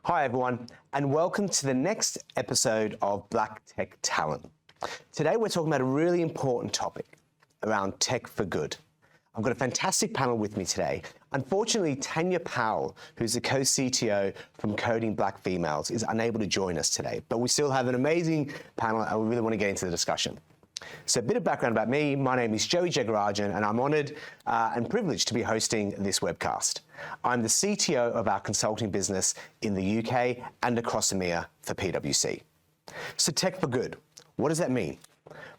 Hi everyone, and welcome to the next episode of Black Tech Talent. Today we're talking about a really important topic around tech for good. I've got a fantastic panel with me today. Unfortunately, Tanya Powell, who's the co-CTO from Coding Black Females, is unable to join us today, but we still have an amazing panel and we really want to get into the discussion. So a bit of background about me. My name is Johan Jegerajan and I'm honoured and privileged to be hosting this webcast. I'm the CTO of our consulting business in the UK and across EMEA for PwC. So tech for good, what does that mean?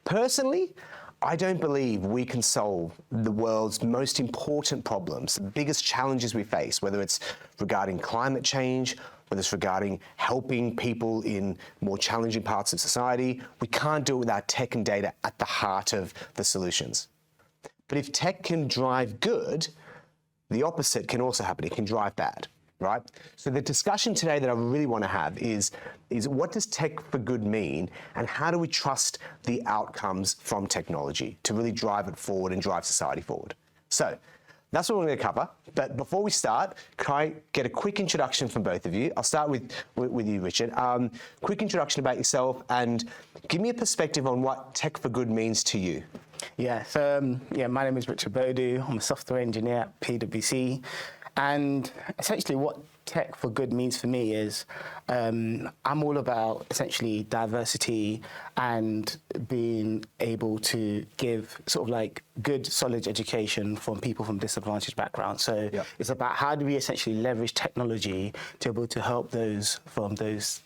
Personally, I don't believe we can solve the world's most important problems, the biggest challenges we face, whether it's regarding climate change, whether it's regarding helping people in more challenging parts of society. We can't do it without tech and data at the heart of the solutions. But if tech can drive good, the opposite can also happen. It can drive bad, right? So the discussion today that I really want to have is what does tech for good mean, and how do we trust the outcomes from technology to really drive it forward and drive society forward? So that's what we're going to cover. But before we start, can I get a quick introduction from both of you? I'll start with you, Richard. Quick introduction about yourself and give me a perspective on what tech for good means to you. Yeah, so my name is Richard Boadu. I'm a software engineer at PwC. And essentially what tech for good means for me is I'm all about essentially diversity and being able to give sort of like good, solid education from people from disadvantaged backgrounds. So It's about how do we essentially leverage technology to be able to help those from those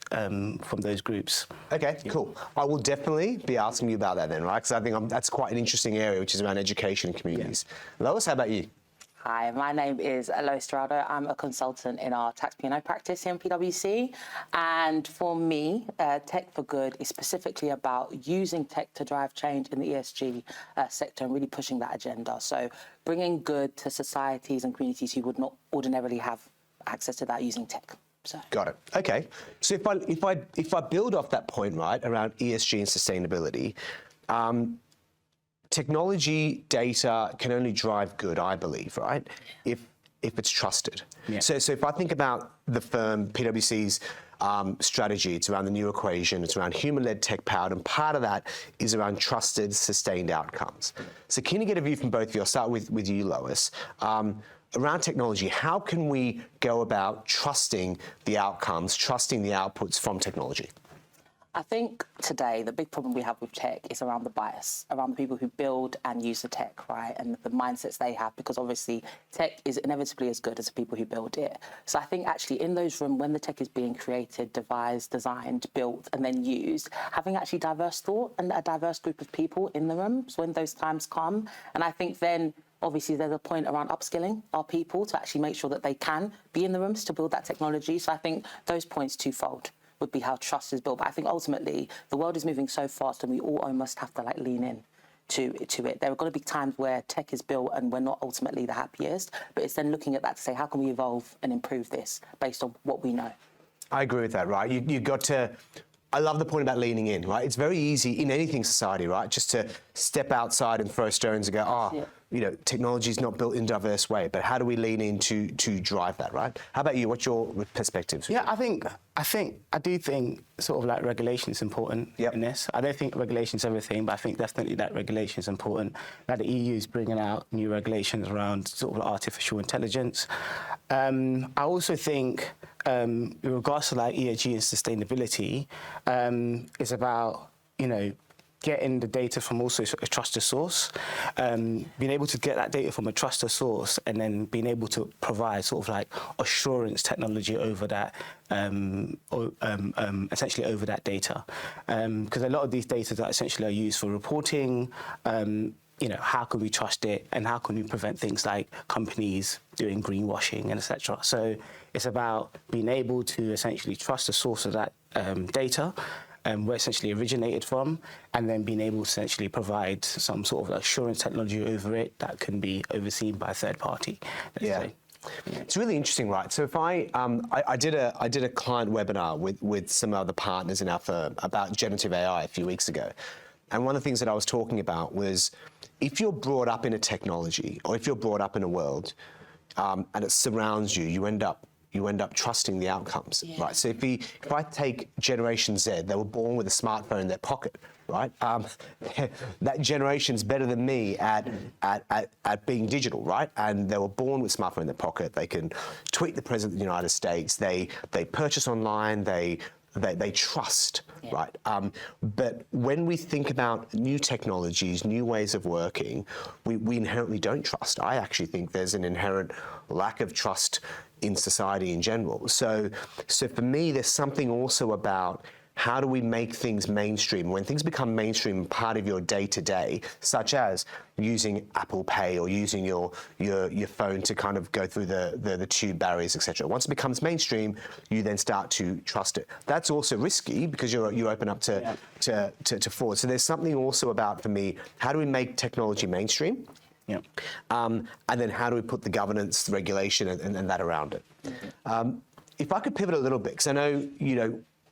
groups. Okay, cool. I will definitely be asking you about that then, right? Because I think that's quite an interesting area, which is around education and communities. Yeah. Lois, how about you? Hi, my name is Lois. Geraldo. I'm a consultant in our tax P&O practice here in PwC. And for me, Tech for Good is specifically about using tech to drive change in the ESG sector and really pushing that agenda. So bringing good to societies and communities who would not ordinarily have access to that using tech. So. Got it. Okay. So if I build off that point, right, around ESG and sustainability, technology, data can only drive good, I believe, right? If it's trusted. Yeah. So if I think about the firm, PwC's strategy, it's around the new equation, it's around human-led tech powered, and part of that is around trusted, sustained outcomes. So can you get a view from both of you? I'll start with you, Lois. Around technology, how can we go about trusting the outcomes, trusting the outputs from technology? I think today the big problem we have with tech is around the bias, around the people who build and use the tech, right? And the mindsets they have, because obviously tech is inevitably as good as the people who build it. So I think actually in those rooms, when the tech is being created, devised, designed, built, and then used, having actually diverse thought and a diverse group of people in the rooms when those times come. And I think then obviously there's a point around upskilling our people to actually make sure that they can be in the rooms to build that technology. So I think those points twofold would be how trust is built. But I think ultimately the world is moving so fast and we all almost have to lean in to it. There are going to be times where tech is built and we're not ultimately the happiest, but it's then looking at that to say, how can we evolve and improve this based on what we know? I agree with that, right? You got to, I love the point about leaning in, right? It's very easy in anything society, right? Just to step outside and throw stones and go, technology is not built in a diverse way, but how do we lean in to drive that, right? How about you? What's your perspectives? Yeah, I do think sort of like regulation is important in this. I don't think regulation is everything, but I think definitely that regulation is important. That the EU is bringing out new regulations around sort of artificial intelligence. I also think in regards to like ESG and sustainability, it's about, getting the data from also a trusted source, being able to get that data from a trusted source and then being able to provide sort of like assurance technology over that, essentially over that data. Because a lot of these data that essentially are used for reporting, how can we trust it and how can we prevent things like companies doing greenwashing and etc. So it's about being able to essentially trust the source of that data, where essentially originated from, and then being able to essentially provide some sort of assurance technology over it that can be overseen by a third party. Yeah. It's really interesting, right? So if I did a client webinar with some other partners in our firm about generative AI a few weeks ago, and one of the things that I was talking about was if you're brought up in a technology or if you're brought up in a world and it surrounds you, you end up you end up trusting the outcomes, right? So if I take Generation Z, they were born with a smartphone in their pocket, right? That generation's better than me at being digital, right? And they were born with a smartphone in their pocket. They can tweet the President of the United States. They purchase online. They trust, right? But when we think about new technologies, new ways of working, we inherently don't trust. I actually think there's an inherent lack of trust in society in general. So for me, there's something also about how do we make things mainstream? When things become mainstream, part of your day-to-day, such as using Apple Pay or using your phone to kind of go through the tube barriers, etc. Once it becomes mainstream, you then start to trust it. That's also risky because you open up to fraud. So there's something also about, for me, how do we make technology mainstream? Yeah. And then how do we put the governance, the regulation, and that around it? If I could pivot a little bit, because I know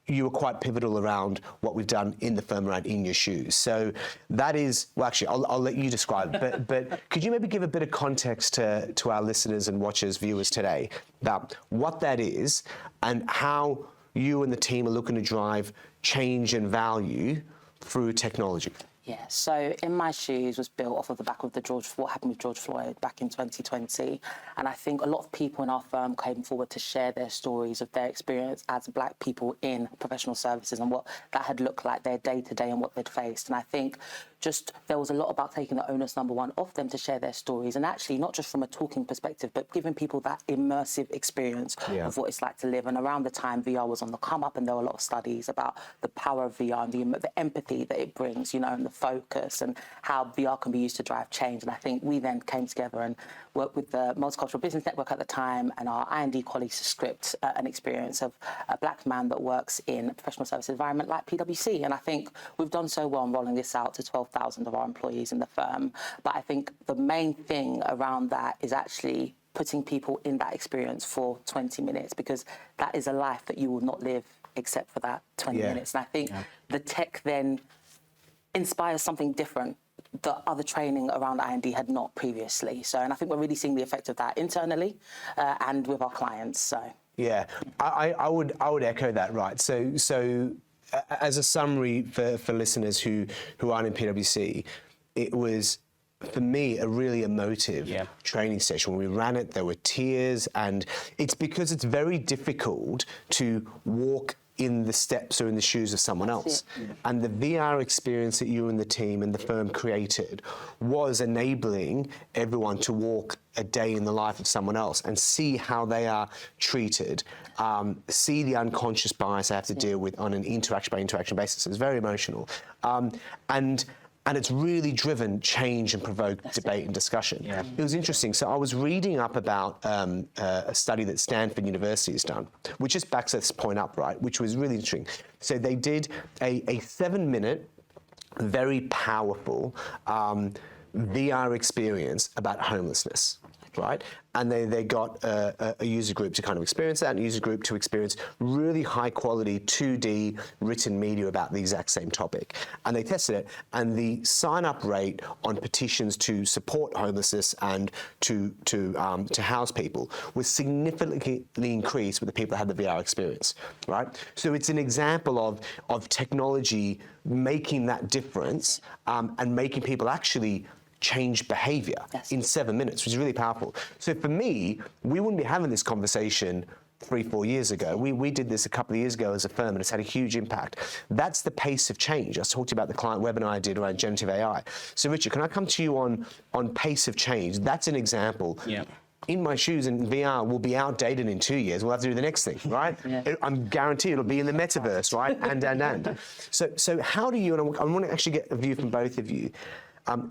you were quite pivotal around what we've done in the firm around In Your Shoes. So that is, well, actually, I'll let you describe it, but could you maybe give a bit of context to our listeners and watchers, viewers today about what that is and how you and the team are looking to drive change and value through technology? Yeah, so In My Shoes was built off of the back of what happened with George Floyd back in 2020. And I think a lot of people in our firm came forward to share their stories of their experience as Black people in professional services and what that had looked like, their day-to-day and what they'd faced. And I think just there was a lot about taking the onus, number one, off them to share their stories. And actually, not just from a talking perspective, but giving people that immersive experience of what it's like to live. And around the time VR was on the come up, and there were a lot of studies about the power of VR and the empathy that it brings, and the focus and how VR can be used to drive change. And I think we then came together and worked with the Multicultural Business Network at the time and our I&D colleagues to script an experience of a Black man that works in a professional service environment like PwC. And I think we've done so well in rolling this out to 12,000 of our employees in the firm. But I think the main thing around that is actually putting people in that experience for 20 minutes, because that is a life that you will not live except for that 20 minutes. And I think the tech then inspires something different that other training around I&D had not previously. And I think we're really seeing the effect of that internally and with our clients. So yeah, I would echo that. Right. So as a summary for listeners who aren't in PwC, it was, for me, a really emotive training session. When we ran it, there were tears, and it's because it's very difficult to walk in the steps or in the shoes of someone else. And the VR experience that you and the team and the firm created was enabling everyone to walk a day in the life of someone else and see how they are treated, see the unconscious bias they have to deal with on an interaction by interaction basis. It's very emotional. And it's really driven change and provoked debate and discussion. Yeah. It was interesting. So I was reading up about a study that Stanford University has done, which just backs this point up, right, which was really interesting. So they did a 7-minute, very powerful VR experience about homelessness, right? And they got a user group to kind of experience that, and a user group to experience really high quality 2D written media about the exact same topic. And they tested it, and the sign-up rate on petitions to support homelessness and to house people was significantly increased with the people that had the VR experience, right? So it's an example of technology making that difference and making people actually change behavior in 7 minutes, which is really powerful. So for me, we wouldn't be having this conversation 3-4 years ago. We did this a couple of years ago as a firm, and it's had a huge impact. That's the pace of change. I was talking about the client webinar I did around generative AI. So Richard, can I come to you on pace of change? That's an example. Yeah. In My Shoes and VR will be outdated in 2 years. We'll have to do the next thing, right? I'm guaranteed it'll be in the metaverse, right? And. So how do you, and I want to actually get a view from both of you,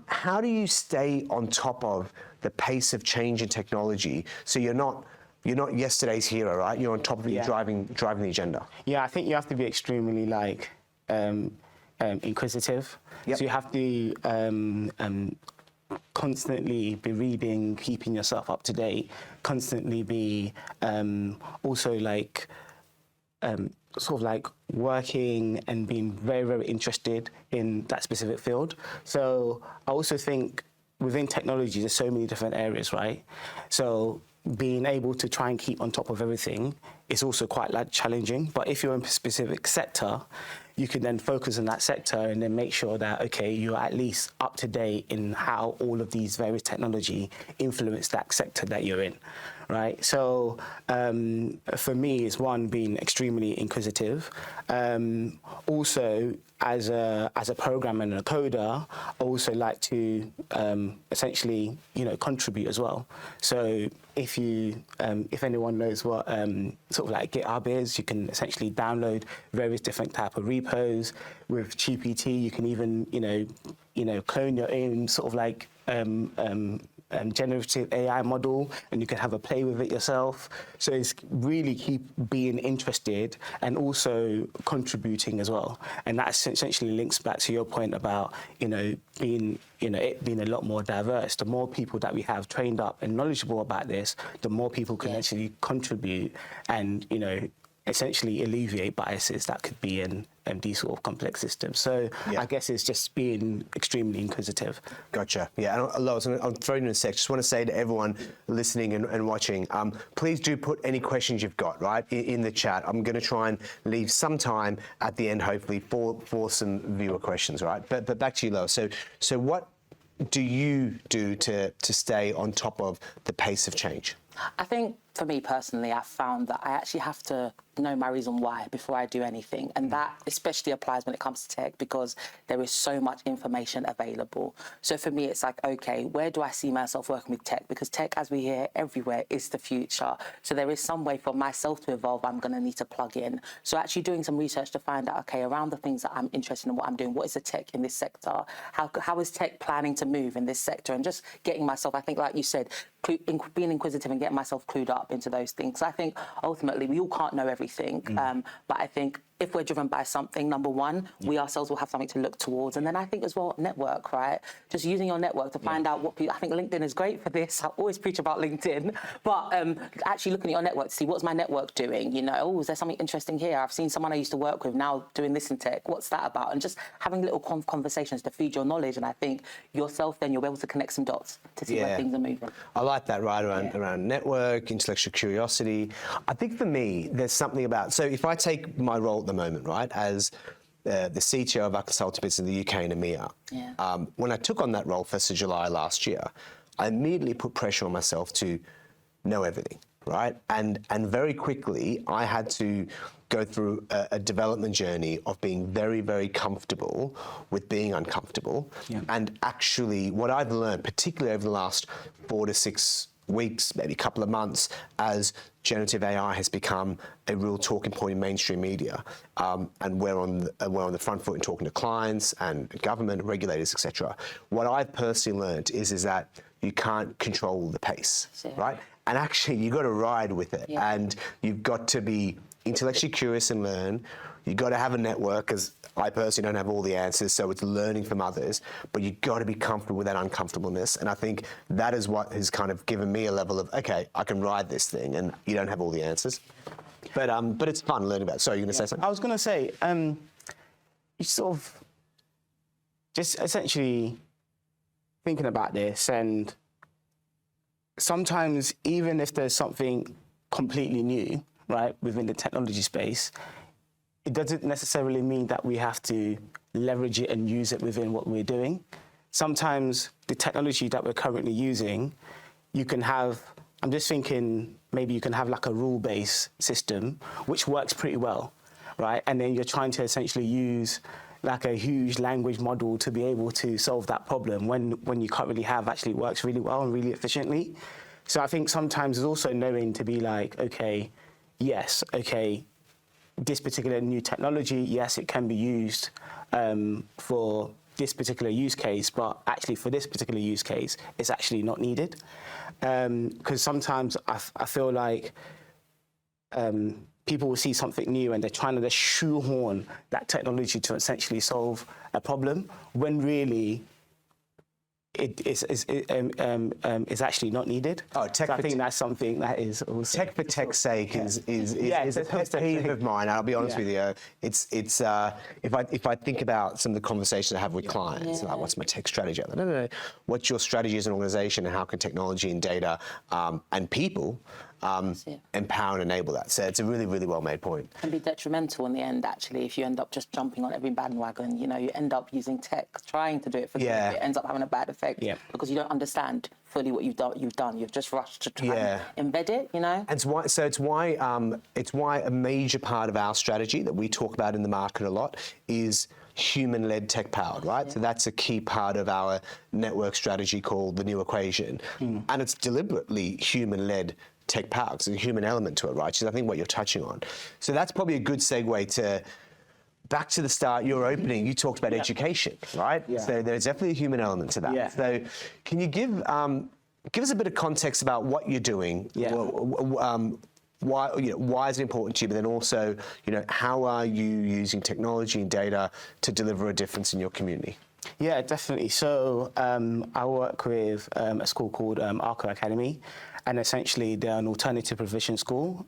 how do you stay on top of the pace of change in technology so you're not yesterday's hero, right? You're on top of it, driving the agenda. Yeah, I think you have to be extremely inquisitive. Yep. So you have to constantly be reading, keeping yourself up to date, constantly be also sort of working and being very, very interested in that specific field. So I also think within technology, there's so many different areas, right? So being able to try and keep on top of everything is also quite challenging. But if you're in a specific sector, you can then focus on that sector and then make sure that, okay, you're at least up to date in how all of these various technology influence that sector that you're in, right? So for me, it's one, being extremely inquisitive. Also, as a programmer and a coder, I also like to essentially, contribute as well. So if anyone knows what sort of like GitHub is, you can essentially download various different type of repos. With GPT, you can even, clone your own sort of like generative AI model, and you can have a play with it yourself. So it's really keep being interested and also contributing as well. And that essentially links back to your point about, being a lot more diverse. The more people that we have trained up and knowledgeable about this, the more people can actually contribute and, essentially alleviate biases that could be in these sort of complex systems. So I guess it's just being extremely inquisitive. Gotcha. Yeah, and Lois, I'll throw you in a sec. Just want to say to everyone listening and watching, please do put any questions you've got, right, in the chat. I'm going to try and leave some time at the end, hopefully, for some viewer questions, right? But back to you, Lois. So what do you do to stay on top of the pace of change? I think for me personally, I found that I actually have to know my reason why before I do anything. And that especially applies when it comes to tech, because there is so much information available. So for me, it's like, okay, where do I see myself working with tech? Because tech, as we hear everywhere, is the future. So there is some way for myself to evolve I'm going to need to plug in. So actually doing some research to find out, okay, around the things that I'm interested in, what I'm doing, what is the tech in this sector? How is tech planning to move in this sector? And just getting myself, I think, like you said, being inquisitive and getting myself clued up into those things. I think ultimately we all can't know everything, but I think if we're driven by something, number one, we ourselves will have something to look towards. And then I think as well, network, right? Just using your network to find out what people, I think LinkedIn is great for this. I always preach about LinkedIn, but actually looking at your network to see what's my network doing, is there something interesting here? I've seen someone I used to work with now doing this in tech. What's that about? And just having little conversations to feed your knowledge. And I think yourself, then you'll be able to connect some dots to see where things are moving. I like that, right, around network, intellectual curiosity. I think for me, there's something about, so if I take my role at the moment, right, as the CTO of our consulting business in the UK and EMEA, when I took on that role 1st of July last year, I immediately put pressure on myself to know everything, right? And very quickly, I had to go through a development journey of being very, very comfortable with being uncomfortable. And actually, what I've learned, particularly over the last 4 to 6 weeks, maybe a couple of months, as generative AI has become a real talking point in mainstream media, and we're on the front foot in talking to clients and government, regulators, etc. What I've personally learned is that you can't control the pace, right? And actually, you've got to ride with it, and you've got to be intellectually curious and learn. You've got to have a network, because I personally don't have all the answers, so it's learning from others, but you've got to be comfortable with that uncomfortableness. And I think that is what has kind of given me a level of, okay, I can ride this thing, and you don't have all the answers. But it's fun learning about it. Sorry, you're going to say something? I was going to say, you sort of just essentially thinking about this, and sometimes even if there's something completely new, right, within the technology space, it doesn't necessarily mean that we have to leverage it and use it within what we're doing. Sometimes the technology that we're currently using, you can have, I'm just thinking, maybe you can have like a rule-based system, which works pretty well, right? And then you're trying to essentially use like a huge language model to be able to solve that problem when you currently have actually works really well and really efficiently. So I think sometimes it's also knowing to be like, okay, yes, okay, this particular new technology, yes, it can be used for this particular use case, but actually for this particular use case, it's actually not needed. Because sometimes I feel like people will see something new and they're trying to just shoehorn that technology to essentially solve a problem, when really is actually not needed. Oh, tech so I for think that's something that is also tech for tech's sake is a pet peeve of mine. I'll be honest with you. It's if I think about some of the conversations I have with clients, like what's my tech strategy? No. What's your strategy as an organisation, and how can technology and data and people empower and enable that? So it's a really, really well made point. Can be detrimental in the end, actually, if you end up just jumping on every bandwagon. You know, you end up using tech, trying to do it for good. It ends up having a bad effect because you don't understand fully what you've done. You've just rushed to try and embed it, you know? And it's why a major part of our strategy that we talk about in the market a lot is human-led tech-powered, right? Yeah. So that's a key part of our network strategy called the New Equation. And it's deliberately human-led tech-powered. There's a human element to it, right? Which is, I think, what you're touching on. So that's probably a good segue to back to the start, your opening, you talked about education, right? Yeah. So there's definitely a human element to that. Yeah. So can you give us a bit of context about what you're doing? Yeah. Why is it important to you? But then also, how are you using technology and data to deliver a difference in your community? Yeah, definitely. So I work with a school called Arco Academy, and essentially they're an alternative provision school.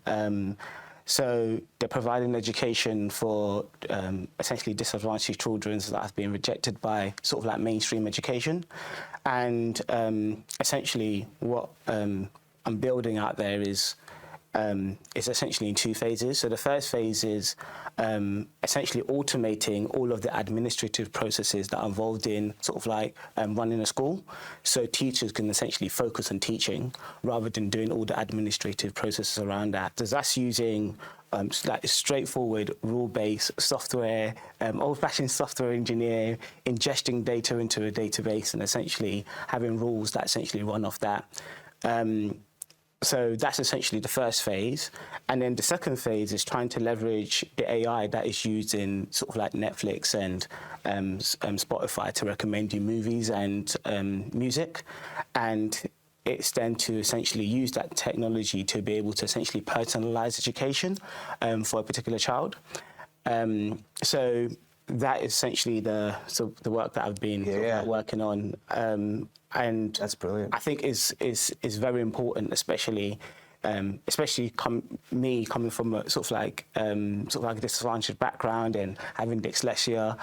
So they're providing education for essentially disadvantaged children that have been rejected by sort of like mainstream education. And essentially what I'm building out there is essentially in two phases. So the first phase is essentially automating all of the administrative processes that are involved in sort of like running a school. So teachers can essentially focus on teaching rather than doing all the administrative processes around that. So that's using like straightforward rule-based software, old-fashioned software engineer, ingesting data into a database and essentially having rules that essentially run off that. So that's essentially the first phase. And then the second phase is trying to leverage the AI that is used in sort of like Netflix and Spotify to recommend you movies and music. And it's then to essentially use that technology to be able to essentially personalize education for a particular child. So that is essentially the work that I've been working on. And that's brilliant. I think is very important, especially me coming from a sort of like a disadvantaged background and having dyslexia,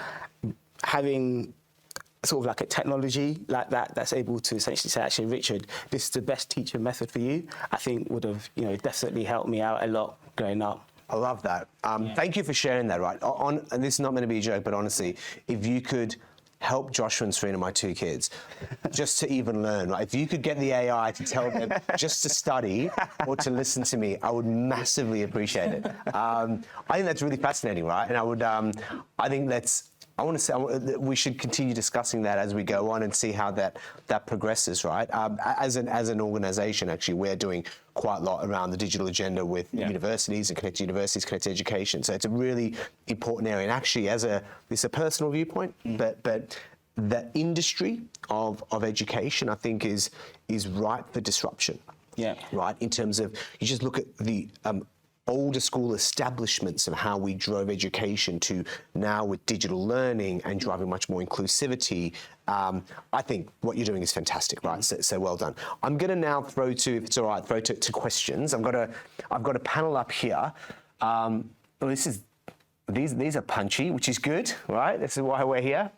having sort of like a technology like that's able to essentially say, actually, Richard, this is the best teaching method for you, I think would have definitely helped me out a lot growing up. I love that. Thank you for sharing that, right? And this is not meant to be a joke, but honestly, if you could help Joshua and Serena, my two kids, just to even learn, right? If you could get the AI to tell them just to study or to listen to me, I would massively appreciate it. I think that's really fascinating, right? And I think we should continue discussing that as we go on and see how that progresses, right? As an organisation, actually, we're doing quite a lot around the digital agenda with universities and connected education. So it's a really important area. And actually, this is a personal viewpoint, but the industry of education, I think, is ripe for disruption. Yeah. Right? In terms of, you just look at the older school establishments of how we drove education to now with digital learning and driving much more inclusivity. I think what you're doing is fantastic, right? So well done. I'm going to now throw to questions. I've got a panel up here. These are punchy, which is good, right? This is why we're here.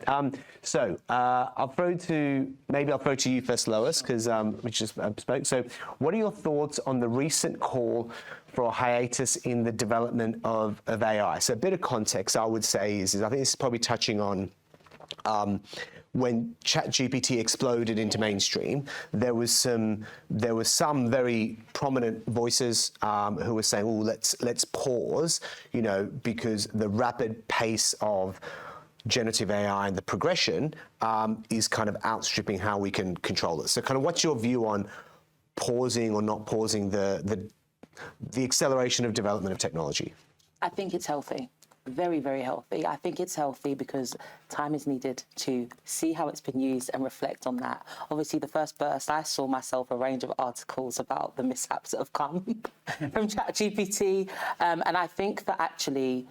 So I'll throw to you first, Lois, because we just spoke. So what are your thoughts on the recent call for a hiatus in the development of AI? So a bit of context, I would say, is I think this is probably touching on when ChatGPT exploded into mainstream, there was some very prominent voices who were saying, "Oh, let's pause," because the rapid pace of generative AI and the progression is kind of outstripping how we can control it. So, kind of, what's your view on pausing or not pausing the acceleration of development of technology? I think it's healthy. Very, very healthy. I think it's healthy because time is needed to see how it's been used and reflect on that. Obviously, the first burst, I saw myself a range of articles about the mishaps that have come from ChatGPT. And I think that actually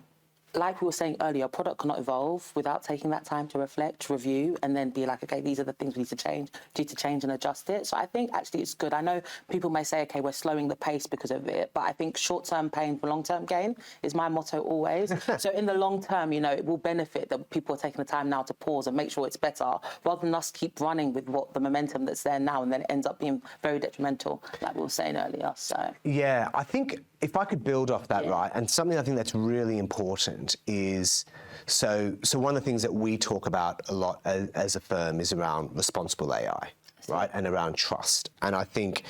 like we were saying earlier, a product cannot evolve without taking that time to reflect, review, and then be like, okay, these are the things we need to change and adjust it. So I think actually it's good. I know people may say, okay, we're slowing the pace because of it, but I think short-term pain for long-term gain is my motto always. So in the long term, it will benefit that people are taking the time now to pause and make sure it's better, rather than us keep running with what the momentum that's there now, and then it ends up being very detrimental, like we were saying earlier. So yeah, I think if I could build off that, right, and something I think that's really important is, so one of the things that we talk about a lot as a firm is around responsible AI, right, and around trust. And I think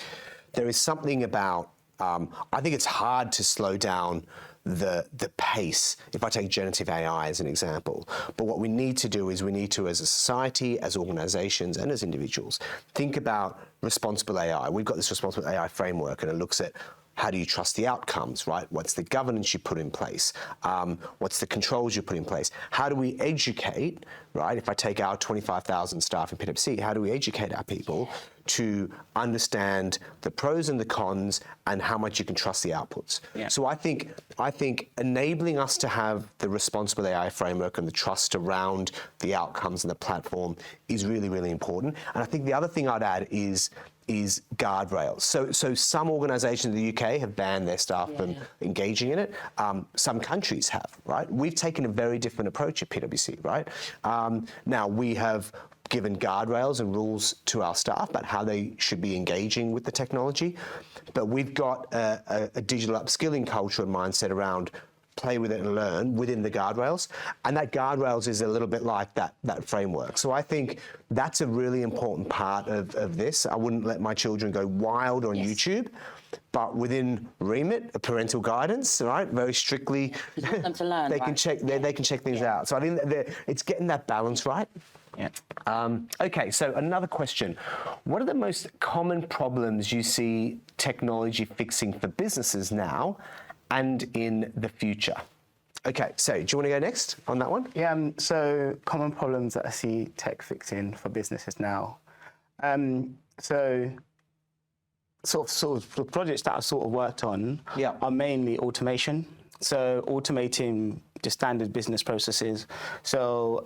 there is something about, I think it's hard to slow down the pace, if I take generative AI as an example. But what we need to do is we need to, as a society, as organizations, and as individuals, think about responsible AI. We've got this responsible AI framework, and it looks at how do you trust the outcomes, right? What's the governance you put in place? What's the controls you put in place? How do we educate, right? If I take our 25,000 staff in PwC, how do we educate our people to understand the pros and the cons and how much you can trust the outputs? Yeah. So I think enabling us to have the responsible AI framework and the trust around the outcomes and the platform is really, really important. And I think the other thing I'd add is guardrails. So some organisations in the UK have banned their staff from engaging in it. Some countries have, right? We've taken a very different approach at PwC, right? Now we have given guardrails and rules to our staff about how they should be engaging with the technology, but we've got a digital upskilling culture and mindset around play with it and learn within the guardrails. And that guardrails is a little bit like that framework. So I think that's a really important part of this. I wouldn't let my children go wild on YouTube, but within remit, parental guidance, right? Very strictly, you want them to learn, they can check things out. So I think it's getting that balance right. Yeah. Okay, so another question. What are the most common problems you see technology fixing for businesses now and in the future? Okay, so do you want to go next on that one? Yeah, so common problems that I see tech fixing for businesses now. So the projects that I've sort of worked on are mainly automation. So automating the standard business processes. So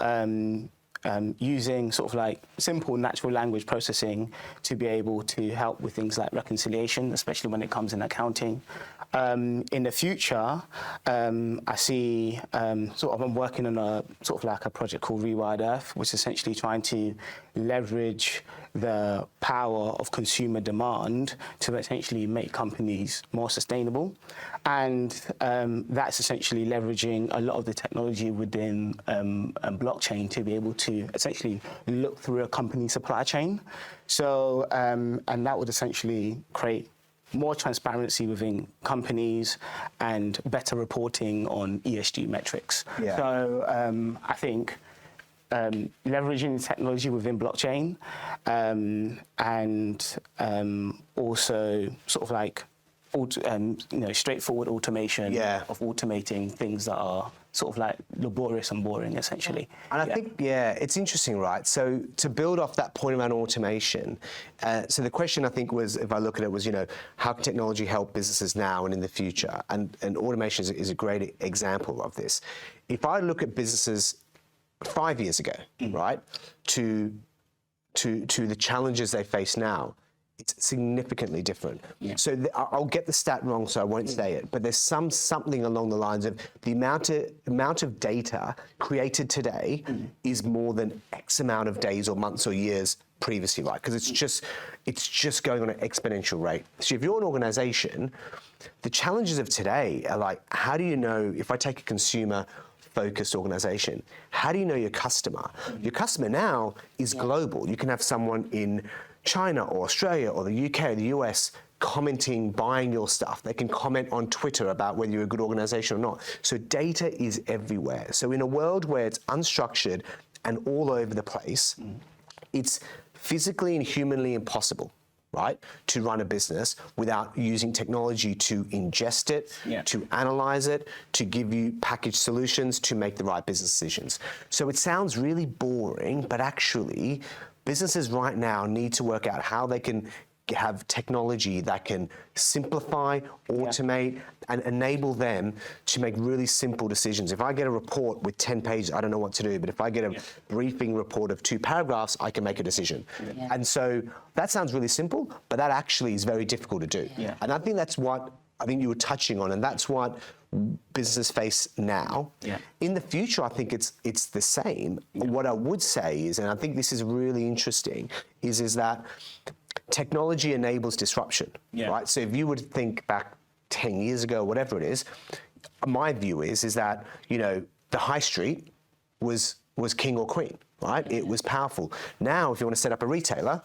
using sort of like simple natural language processing to be able to help with things like reconciliation, especially when it comes in accounting. In the future, I see I'm working on a sort of like a project called Rewired Earth, which is essentially trying to leverage the power of consumer demand to essentially make companies more sustainable. And that's essentially leveraging a lot of the technology within blockchain to be able to essentially look through a company supply chain. So, and that would essentially create more transparency within companies and better reporting on ESG metrics. Yeah. So I think leveraging technology within blockchain and also sort of like straightforward automation of automating things that are sort of like laborious and boring, essentially. And I think, it's interesting, right? So to build off that point around automation, so the question I think was, if I look at it, was, how can technology help businesses now and in the future? And automation is a great example of this. If I look at businesses 5 years ago, right, to the challenges they face now, it's significantly different. Yeah. So I'll get the stat wrong, so I won't say it, but there's something along the lines of the amount of data created today is more than X amount of days or months or years previously, right? Because it's just going on an exponential rate. So if you're an organization, the challenges of today are like, how do you know, if I take a consumer-focused organization, how do you know your customer? Your customer now is global. You can have someone in China or Australia or the UK or the US commenting, buying your stuff. They can comment on Twitter about whether you're a good organization or not. So data is everywhere. So in a world where it's unstructured and all over the place, it's physically and humanly impossible, right, to run a business without using technology to ingest it, to analyze it, to give you packaged solutions, to make the right business decisions. So it sounds really boring, but actually businesses right now need to work out how they can have technology that can simplify, automate, and enable them to make really simple decisions. If I get a report with 10 pages, I don't know what to do, but if I get a briefing report of 2 paragraphs, I can make a decision. And so that sounds really simple, but that actually is very difficult to do. And I think that's what I think you were touching on, and that's what businesses face now. In the future, I think it's the same. What I would say is, and I think this is really interesting, is that technology enables disruption, right? So if you would think back 10 years ago, whatever it is, my view is that, you know, the high street was king or queen, right? It was powerful. Now, if you want to set up a retailer,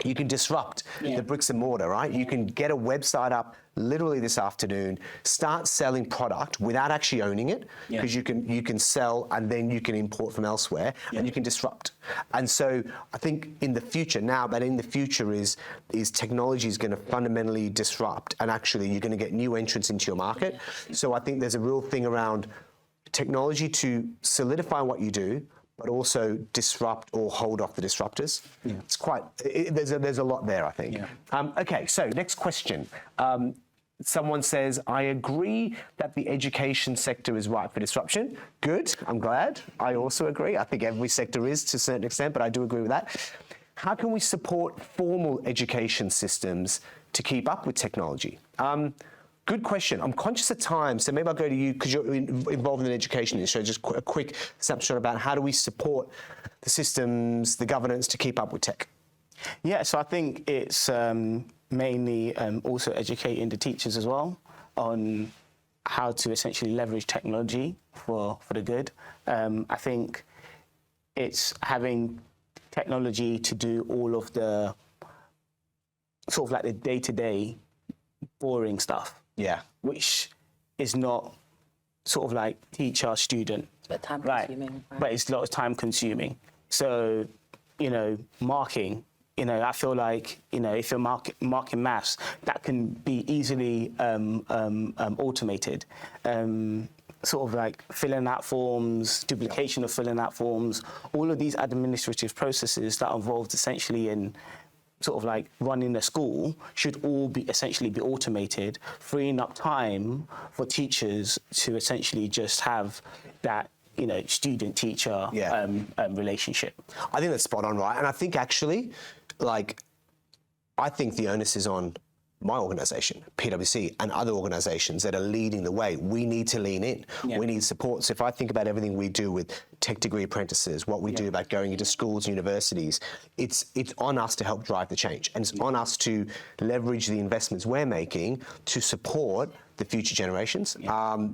you can disrupt the bricks and mortar, right? You can get a website up literally this afternoon, start selling product without actually owning it, because you can sell and then you can import from elsewhere, and you can disrupt. And so I think in the future now, but in the future is technology is going to fundamentally disrupt, and actually you're going to get new entrants into your market. So I think there's a real thing around technology to solidify what you do, but also disrupt or hold off the disruptors. It's quite, there's a lot there, I think. Okay, so next question. Someone says, I agree that the education sector is ripe for disruption. Good, I'm glad. I also agree. I think every sector is to a certain extent, but I do agree with that. How can we support formal education systems to keep up with technology? Good question. I'm conscious of time, so maybe I'll go to you because you're involved in the education industry. Just a quick snapshot about how do we support the systems, the governance to keep up with tech? Yeah, so I think it's mainly also educating the teachers as well on how to essentially leverage technology for the good. I think it's having technology to do all of the sort of like the day-to-day boring stuff. Which is not sort of like teacher, student. It's a bit time consuming. Right? But it's a lot of time consuming. So, you know, marking, you know, I feel like, you know, if you're marking maths, that can be easily automated. Sort of like filling out forms, duplication of filling out forms, all of these administrative processes that are involved essentially in sort of like running a school should all be essentially be automated, freeing up time for teachers to essentially just have that, you know, student-teacher relationship. I think that's spot on, right? And I think actually, like, I think the onus is on my organisation, PwC, and other organisations that are leading the way. We need to lean in. We need support. So if I think about everything we do with tech degree apprentices, what we do about going into schools and universities, it's on us to help drive the change. And it's on us to leverage the investments we're making to support the future generations.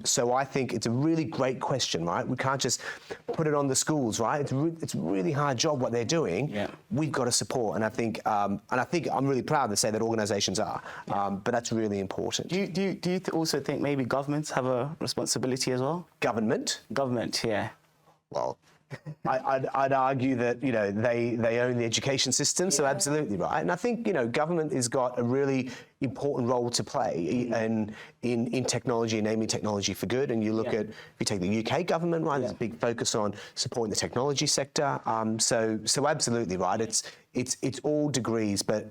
So I think it's a really great question, right? We can't just put it on the schools, right? It's a really hard job what they're doing. We've got to support, and I think I'm really proud to say that organisations are, but that's really important. Do you also think maybe governments have a responsibility as well? Government, yeah. Well, I'd argue that, you know, they own the education system, so absolutely right. And I think, you know, government has got a really important role to play in technology, enabling technology for good. And you look at, if you take the UK government, right, there's a big focus on supporting the technology sector. So absolutely right. It's all degrees, but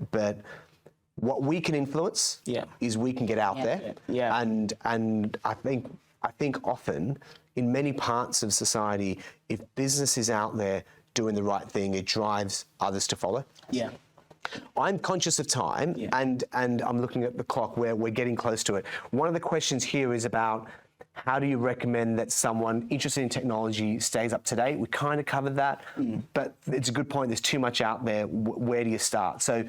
what we can influence is we can get out there. And I think often, in many parts of society, if business is out there doing the right thing, it drives others to follow. I'm conscious of time, and I'm looking at the clock where we're getting close to it. One of the questions here is about how do you recommend that someone interested in technology stays up to date? We kind of covered that, but it's a good point. There's too much out there. Where do you start? So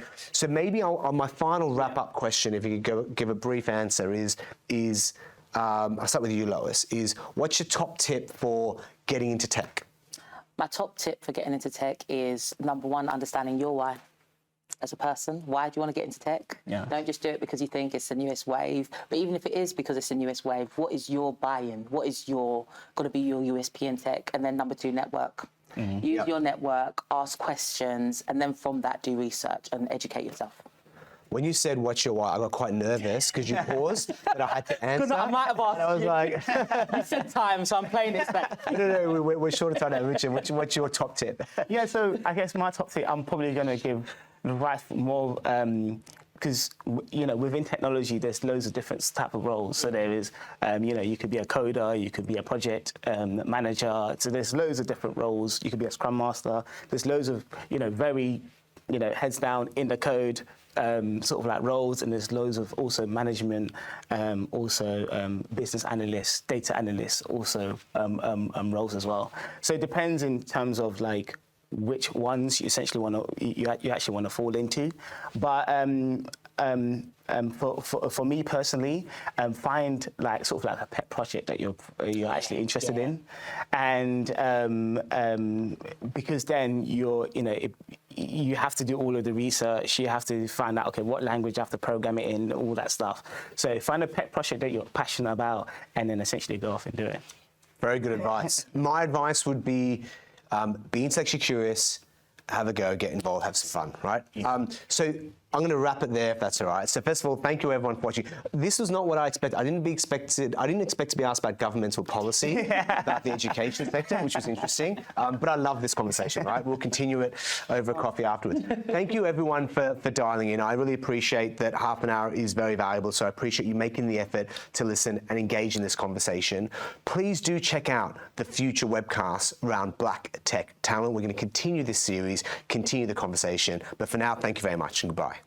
maybe on my final wrap-up question, if you could give a brief answer, is I'll start with you, Lois, is what's your top tip for getting into tech? My top tip for getting into tech is, number one, understanding your why as a person. Why do you want to get into tech? Don't just do it because you think it's the newest wave. But even if it is because it's the newest wave, what is your buy-in? What is going to be your USP in tech? And then number two, network. Use your network, ask questions, and then from that, do research and educate yourself. When you said what's your why, I got quite nervous because you paused that I had to answer. Because I might have asked and I was you. like, You said time, so I'm playing it back. no, we're short of time now. Richard, what's your top tip? Yeah, so I guess my top tip, I'm probably going to give advice more because within technology, there's loads of different type of roles. So there is, you could be a coder, you could be a project manager. So there's loads of different roles. You could be a scrum master. There's loads of very heads down in the code sort of like roles, and there's loads of also management, also business analysts, data analysts, also roles as well. So it depends in terms of like which ones you essentially you actually want to fall into, but for me personally, find like sort of like a pet project that you're actually interested in, and because then you have to do all of the research. You have to find out, okay, what language you have to program it in, all that stuff. So find a pet project that you're passionate about, and then essentially go off and do it. Very good advice. My advice would be intellectually curious, have a go, get involved, have some fun, right? Yeah. So I'm going to wrap it there, if that's all right. So first of all, thank you everyone for watching. This was not what I expected. I didn't expect to be asked about governmental policy, about the education sector, which was interesting. But I love this conversation, right? We'll continue it over a coffee afterwards. Thank you everyone for dialing in. I really appreciate that half an hour is very valuable, so I appreciate you making the effort to listen and engage in this conversation. Please do check out the future webcasts around Black Tech Talent. We're going to continue this series, continue the conversation. But for now, thank you very much and goodbye.